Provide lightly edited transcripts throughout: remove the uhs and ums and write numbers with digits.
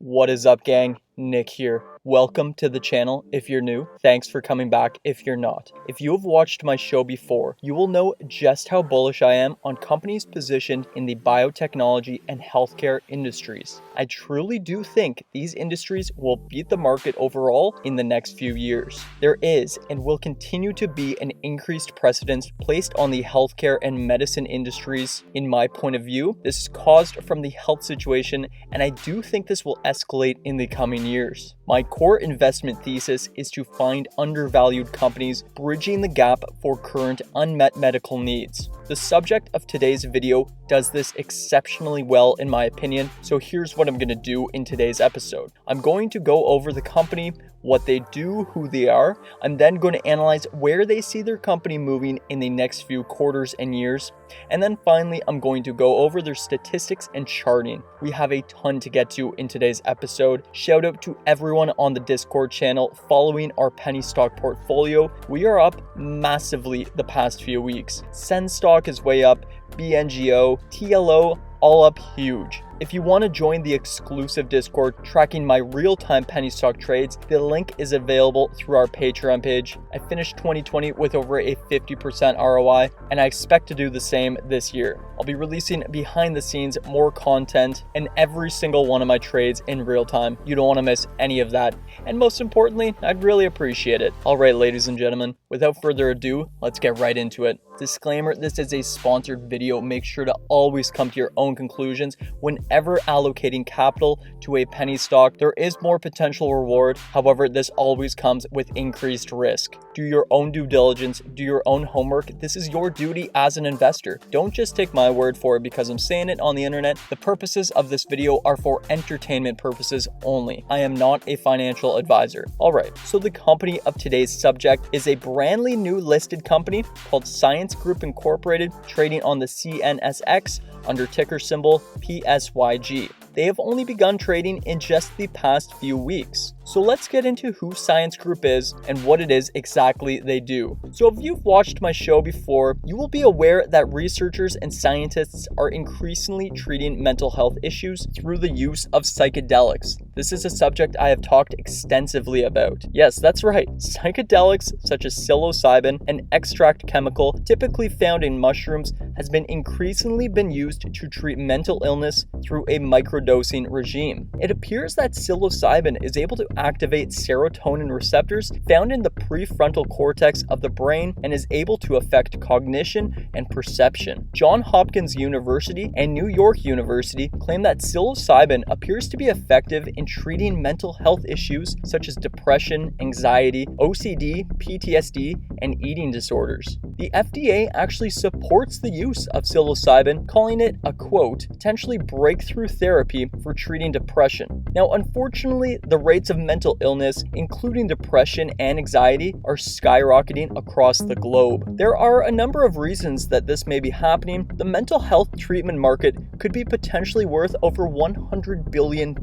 What is up, gang? Nick here. Welcome to the channel if you're new. Thanks for coming back if you're not. If you have watched my show before, you will know just how bullish I am on companies positioned in the biotechnology and healthcare industries. I truly do think these industries will beat the market overall in the next few years. There is and will continue to be an increased precedence placed on the healthcare and medicine industries. In my point of view, this is caused from the health situation, and I do think this will escalate in the coming years. My core investment thesis is to find undervalued companies bridging the gap for current unmet medical needs. The subject of today's video does this exceptionally well in my opinion, so here's what I'm going to do in today's episode. I'm going to go over the company, what they do, who they are. I'm then going to analyze where they see their company moving in the next few quarters and years. And then finally, I'm going to go over their statistics and charting. We have a ton to get to in today's episode. Shout out to everyone on the Discord channel following our penny stock portfolio. We are up massively the past few weeks. Sen stock is way up, BNGO, TLO, all up huge. If you want to join the exclusive Discord tracking my real-time penny stock trades, the link is available through our Patreon page. I finished 2020 with over a 50% ROI, and I expect to do the same this year. I'll be releasing behind the scenes more content and every single one of my trades in real time. You don't want to miss any of that. And most importantly, I'd really appreciate it. All right, ladies and gentlemen, without further ado, let's get right into it. Disclaimer, this is a sponsored video. Make sure to always come to your own conclusions whenever allocating capital to a penny stock. There is more potential reward. However, this always comes with increased risk. Do your own due diligence, do your own homework. This is your duty as an investor. Don't just take my word for it because I'm saying it on the internet. The purposes of this video are for entertainment purposes only. I am not a financial advisor. All right, so the company of today's subject is a brandly new listed company called Science Group Incorporated, trading on the CNSX under ticker symbol PSYG. They have only begun trading in just the past few weeks. So let's get into who Science Group is and what it is exactly they do. So if you've watched my show before, you will be aware that researchers and scientists are increasingly treating mental health issues through the use of psychedelics. This is a subject I have talked extensively about. Yes, that's right. Psychedelics such as psilocybin, an extract chemical typically found in mushrooms, has been increasingly used to treat mental illness through a microdosing regime. It appears that psilocybin is able to activate serotonin receptors found in the prefrontal cortex of the brain and is able to affect cognition and perception. Johns Hopkins University and New York University claim that psilocybin appears to be effective in treating mental health issues such as depression, anxiety, OCD, PTSD, and eating disorders. The FDA actually supports the use of psilocybin, calling it a quote, potentially breakthrough therapy for treating depression. Now, unfortunately, the rates of mental illness, including depression and anxiety, are skyrocketing across the globe. There are a number of reasons that this may be happening. The mental health treatment market could be potentially worth over $100 billion.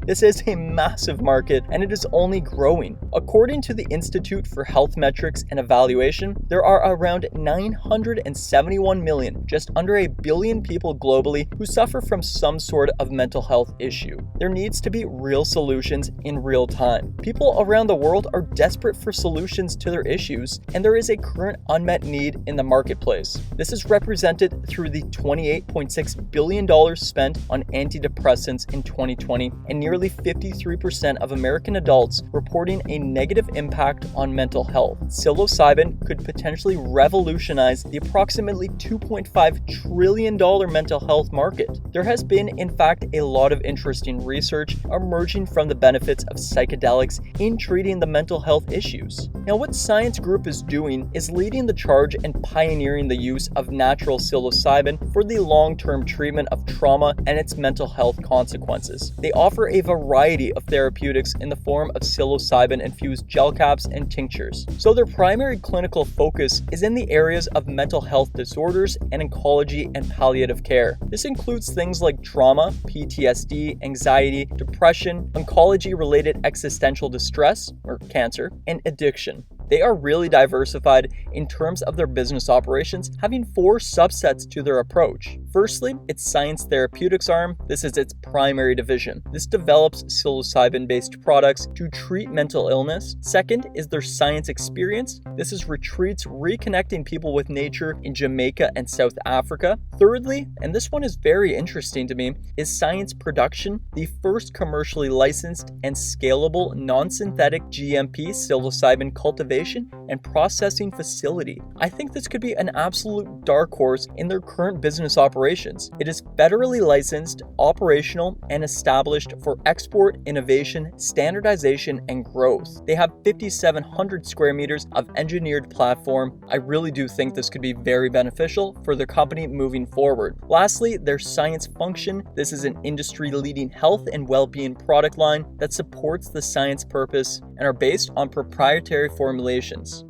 This is a massive market and it is only growing. According to the Institute for Health Metrics and Evaluation, there are around 971 million, just under a billion people globally who suffer from some sort of mental health issue. There needs to be real solutions in real time. People around the world are desperate for solutions to their issues, and there is a current unmet need in the marketplace. This is represented through the $28.6 billion spent on antidepressants in 2020, and nearly 53% of American adults reporting a negative impact on mental health. Psilocybin could potentially revolutionize the approximately $2.5 trillion mental health market. There has been, in fact, a lot of interesting research emerging from the benefits of psychedelics in treating the mental health issues. Now, what Science Group is doing is leading the charge and pioneering the use of natural psilocybin for the long-term treatment of trauma and its mental health consequences. They offer a variety of therapeutics in the form of psilocybin-infused gel caps and tinctures. So their primary clinical focus is in the areas of mental health disorders and oncology and palliative care. This includes things like trauma, PTSD, anxiety, depression, oncology-related existential distress, or cancer, and addiction. They are really diversified in terms of their business operations, having 4 subsets to their approach. Firstly, its science therapeutics arm. This is its primary division. This develops psilocybin-based products to treat mental illness. Second is their science experience. This is retreats reconnecting people with nature in Jamaica and South Africa. Thirdly, and this one is very interesting to me, is science production, the first commercially licensed and scalable non-synthetic GMP psilocybin cultivation and processing facility. I think this could be an absolute dark horse in their current business operations. It is federally licensed, operational, and established for export, innovation, standardization, and growth. They have 5,700 square meters of engineered platform. I really do think this could be very beneficial for their company moving forward. Lastly, their science function. This is an industry-leading health and well-being product line that supports the science purpose and are based on proprietary formulations.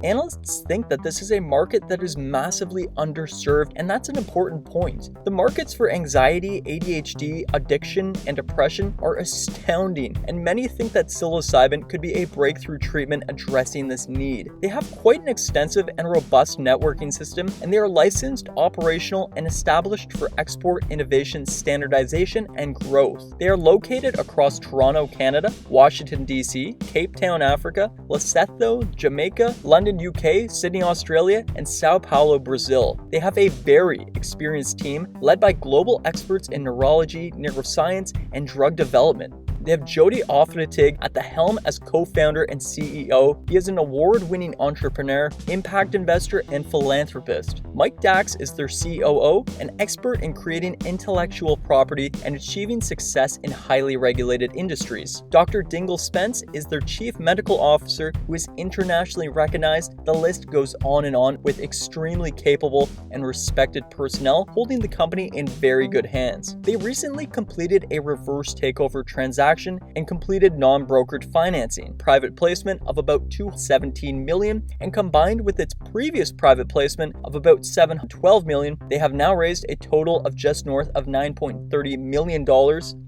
Analysts think that this is a market that is massively underserved, and that's an important point. The markets for anxiety, ADHD, addiction, and depression are astounding, and many think that psilocybin could be a breakthrough treatment addressing this need. They have quite an extensive and robust networking system, and they are licensed, operational, and established for export, innovation, standardization, and growth. They are located across Toronto, Canada, Washington, D.C., Cape Town, Africa, Lesotho, Jamaica, London, UK, Sydney, Australia, and Sao Paulo, Brazil. They have a very experienced team led by global experts in neurology, neuroscience, and drug development. They have Jody Offenatig at the helm as co-founder and CEO. He is an award-winning entrepreneur, impact investor, and philanthropist. Mike Dax is their COO, an expert in creating intellectual property and achieving success in highly regulated industries. Dr. Dingle Spence is their chief medical officer, who is internationally recognized. The list goes on and on, with extremely capable and respected personnel holding the company in very good hands. They recently completed a reverse takeover transaction and completed non-brokered financing, private placement of about $217 million, and combined with its previous private placement of about $712 million, they have now raised a total of just north of $9.30 million.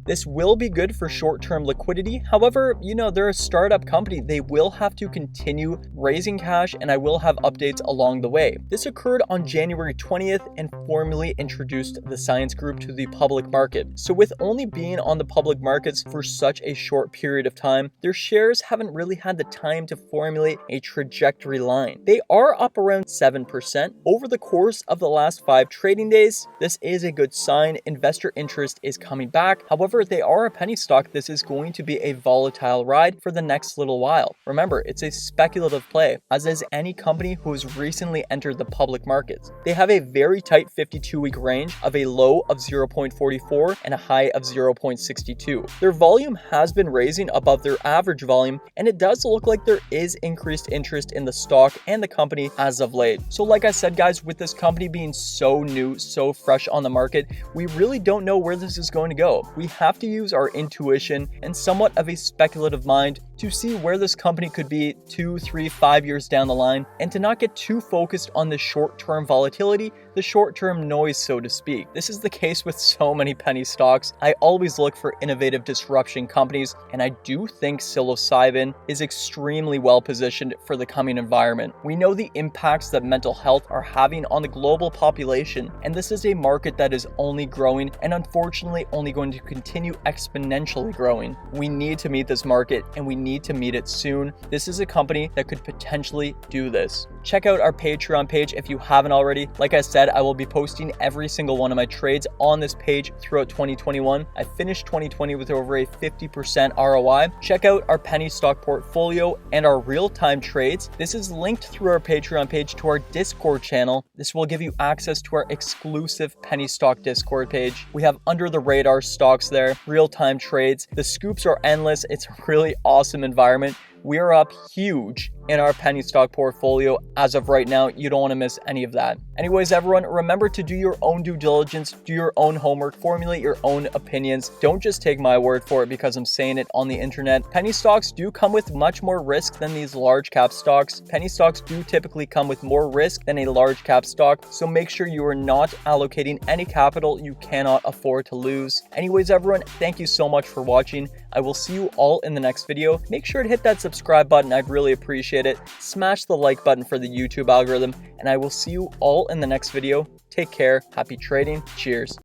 This will be good for short-term liquidity. However, they're a startup company. They will have to continue raising cash, and I will have updates along the way. This occurred on January 20th and formally introduced the science group to the public market. So with only being on the public markets for such a short period of time, their shares haven't really had the time to formulate a trajectory line. They are up around 7% over the course of the last 5 trading days. This is a good sign. Investor interest is coming back. However, they are a penny stock. This is going to be a volatile ride for the next little while. Remember, it's a speculative play, as is any company who has recently entered the public markets. They have a very tight 52-week range of a low of 0.44 and a high of 0.62. Their volume has been raising above their average volume, and it does look like there is increased interest in the stock and the company as of late. So like I said, guys, with this company being so new, so fresh on the market, we really don't know where this is going to go. We have to use our intuition and somewhat of a speculative mind to see where this company could be 2, 3, 5 years down the line, and to not get too focused on the short-term volatility, the short-term noise, so to speak. This is the case with so many penny stocks. I always look for innovative disruption companies, and I do think psilocybin is extremely well positioned for the coming environment. We know the impacts that mental health are having on the global population, and this is a market that is only growing and unfortunately only going to continue exponentially growing. We need to meet this market, and we need to meet it soon. This is a company that could potentially do this. Check out our Patreon page if you haven't already. Like I said, I will be posting every single one of my trades on this page throughout 2021. I finished 2020 with over a 50% ROI. Check out our penny stock portfolio and our real-time trades. This is linked through our Patreon page to our Discord channel. This will give you access to our exclusive penny stock Discord page. We have under the radar stocks there, real-time trades. The scoops are endless. It's a really awesome environment. We are up huge in our penny stock portfolio as of right now. You don't want to miss any of that. Anyways, everyone, remember to do your own due diligence, do your own homework, formulate your own opinions. Don't just take my word for it because I'm saying it on the internet. Penny stocks do come with much more risk than these large cap stocks. Penny stocks do typically come with more risk than a large cap stock, so make sure you are not allocating any capital you cannot afford to lose. Anyways, everyone, thank you so much for watching. I will see you all in the next video. Make sure to hit that subscribe subscribe button, I'd really appreciate it. Smash the like button for the YouTube algorithm, and I will see you all in the next video. Take care, happy trading, cheers.